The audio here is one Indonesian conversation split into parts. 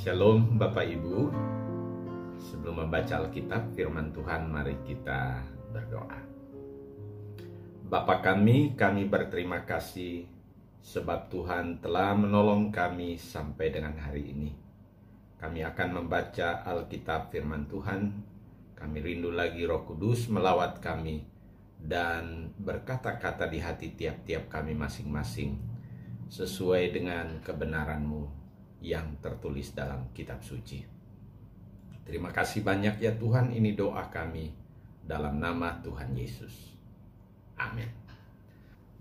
Shalom Bapak Ibu. Sebelum membaca Alkitab firman Tuhan, mari kita berdoa. Bapa kami berterima kasih sebab Tuhan telah menolong kami sampai dengan hari ini. Kami akan membaca Alkitab firman Tuhan. Kami rindu lagi Roh Kudus melawat kami dan berkata-kata di hati tiap-tiap kami masing-masing sesuai dengan kebenaran-Mu yang tertulis dalam kitab suci. Terima kasih banyak ya Tuhan, ini doa kami dalam nama Tuhan Yesus. Amin.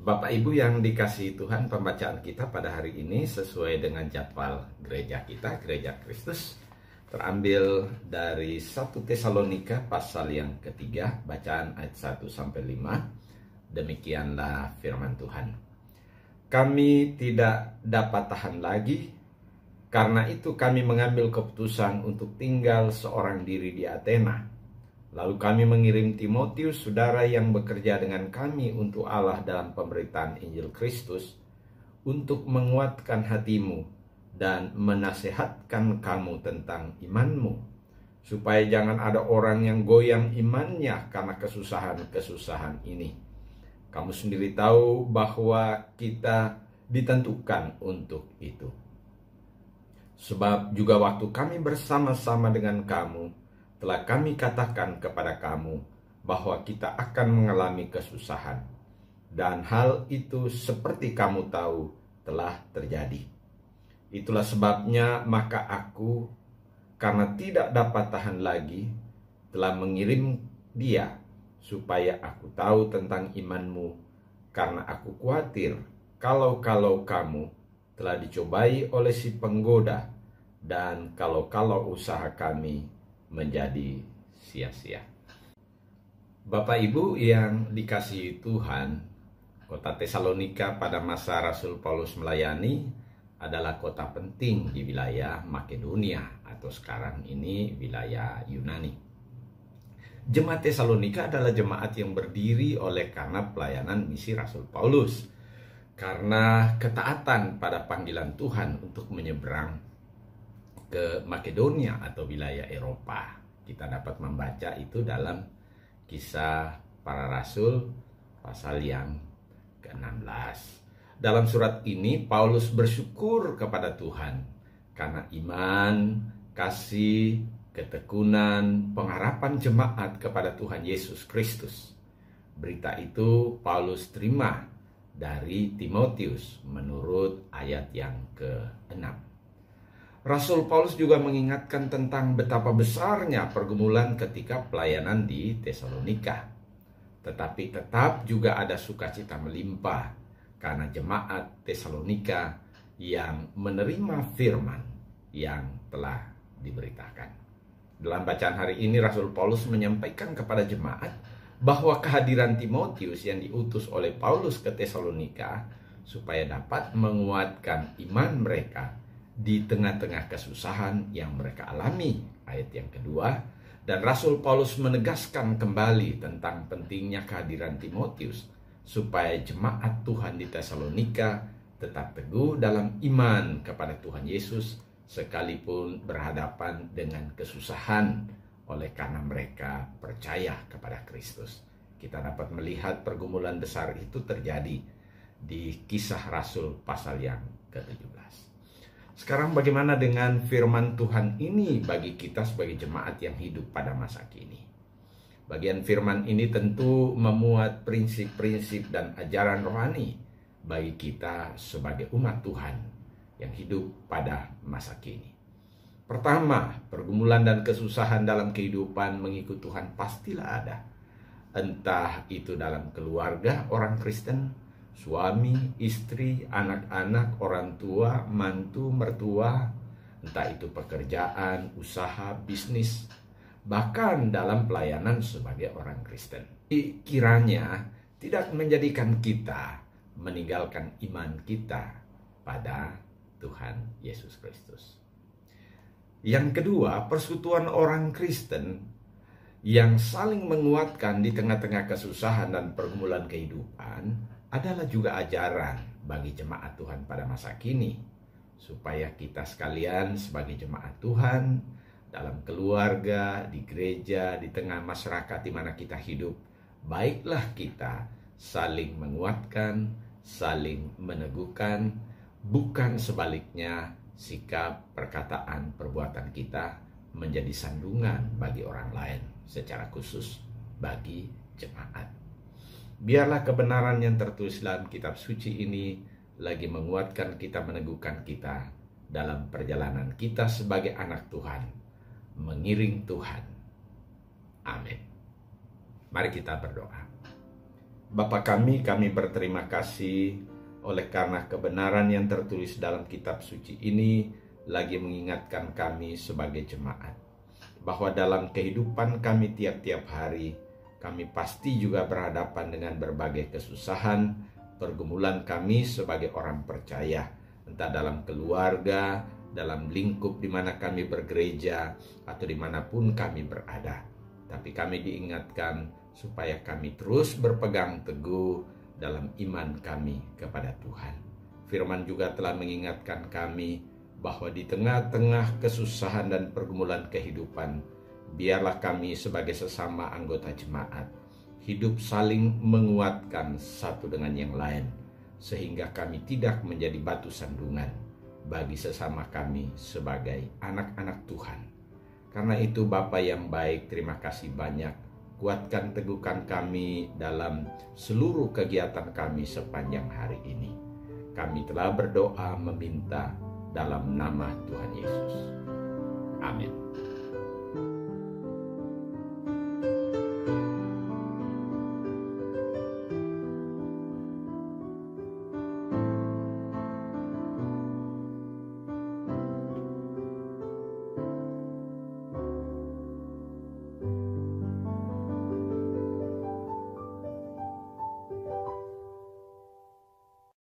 Bapak Ibu yang dikasihi Tuhan, pembacaan kita pada hari ini sesuai dengan jadwal gereja kita, Gereja Kristus, terambil dari 1 Tesalonika pasal yang ketiga, bacaan ayat 1-5. Demikianlah firman Tuhan. Kami tidak dapat tahan lagi, karena itu kami mengambil keputusan untuk tinggal seorang diri di Athena. Lalu kami mengirim Timotius, saudara yang bekerja dengan kami untuk Allah dalam pemberitaan Injil Kristus, untuk menguatkan hatimu dan menasehatkan kamu tentang imanmu, supaya jangan ada orang yang goyang imannya karena kesusahan-kesusahan ini. Kamu sendiri tahu bahwa kita ditentukan untuk itu. Sebab juga waktu kami bersama-sama dengan kamu, telah kami katakan kepada kamu bahwa kita akan mengalami kesusahan. Dan hal itu seperti kamu tahu telah terjadi. Itulah sebabnya maka aku, karena tidak dapat tahan lagi, telah mengirim dia, supaya aku tahu tentang imanmu, karena aku khawatir kalau kamu telah dicobai oleh si penggoda, dan kalau usaha kami menjadi sia-sia. Bapak Ibu yang dikasihi Tuhan, kota Tesalonika pada masa Rasul Paulus melayani adalah kota penting di wilayah Makedonia atau sekarang ini wilayah Yunani. Jemaat Tesalonika adalah jemaat yang berdiri oleh karena pelayanan misi Rasul Paulus, karena ketaatan pada panggilan Tuhan untuk menyeberang ke Makedonia atau wilayah Eropa. Kita dapat membaca itu dalam Kisah Para Rasul pasal yang ke-16. Dalam surat ini Paulus bersyukur kepada Tuhan karena iman, kasih, ketekunan, pengharapan jemaat kepada Tuhan Yesus Kristus. Berita itu Paulus terima dari Timotius menurut ayat yang ke-6. Rasul Paulus juga mengingatkan tentang betapa besarnya pergumulan ketika pelayanan di Tesalonika. Tetapi tetap juga ada sukacita melimpah karena jemaat Tesalonika yang menerima firman yang telah diberitakan. Dalam bacaan hari ini Rasul Paulus menyampaikan kepada jemaat bahwa kehadiran Timotius yang diutus oleh Paulus ke Tesalonika supaya dapat menguatkan iman mereka di tengah-tengah kesusahan yang mereka alami, ayat yang kedua. Dan Rasul Paulus menegaskan kembali tentang pentingnya kehadiran Timotius supaya jemaat Tuhan di Tesalonika tetap teguh dalam iman kepada Tuhan Yesus sekalipun berhadapan dengan kesusahan oleh karena mereka percaya kepada Kristus. Kita dapat melihat pergumulan besar itu terjadi di Kisah Rasul pasal yang ke-17. Sekarang bagaimana dengan firman Tuhan ini bagi kita sebagai jemaat yang hidup pada masa kini? Bagian firman ini tentu memuat prinsip-prinsip dan ajaran rohani bagi kita sebagai umat Tuhan yang hidup pada masa kini. Pertama, pergumulan dan kesusahan dalam kehidupan mengikut Tuhan pastilah ada. Entah itu dalam keluarga orang Kristen, suami, istri, anak-anak, orang tua, mantu, mertua, entah itu pekerjaan, usaha, bisnis, bahkan dalam pelayanan sebagai orang Kristen. Kiranya tidak menjadikan kita meninggalkan iman kita pada Tuhan Yesus Kristus. Yang kedua, persekutuan orang Kristen yang saling menguatkan di tengah-tengah kesusahan dan pergumulan kehidupan adalah juga ajaran bagi jemaat Tuhan pada masa kini. supaya kita sekalian sebagai jemaat Tuhan, dalam keluarga, di gereja, di tengah masyarakat di mana kita hidup, baiklah kita saling menguatkan, saling meneguhkan, bukan sebaliknya sikap, perkataan, perbuatan kita menjadi sandungan bagi orang lain, secara khusus bagi jemaat. Biarlah kebenaran yang tertulis dalam kitab suci ini lagi menguatkan kita, meneguhkan kita dalam perjalanan kita sebagai anak Tuhan, mengiring Tuhan. Amin. Mari kita berdoa. Bapa kami berterima kasih oleh karena kebenaran yang tertulis dalam kitab suci ini lagi mengingatkan kami sebagai jemaat, bahwa dalam kehidupan kami tiap-tiap hari, kami pasti juga berhadapan dengan berbagai kesusahan, pergumulan kami sebagai orang percaya, entah dalam keluarga, dalam lingkup di mana kami bergereja, atau dimanapun kami berada. Tapi kami diingatkan supaya kami terus berpegang teguh dalam iman kami kepada Tuhan. Firman juga telah mengingatkan kami bahwa di tengah-tengah kesusahan dan pergumulan kehidupan, biarlah kami sebagai sesama anggota jemaat hidup saling menguatkan satu dengan yang lain, sehingga kami tidak menjadi batu sandungan bagi sesama kami sebagai anak-anak Tuhan. Karena itu Bapa yang baik, terima kasih banyak. Kuatkan, teguhkan kami dalam seluruh kegiatan kami sepanjang hari ini. Kami telah berdoa meminta dalam nama Tuhan Yesus. Amin.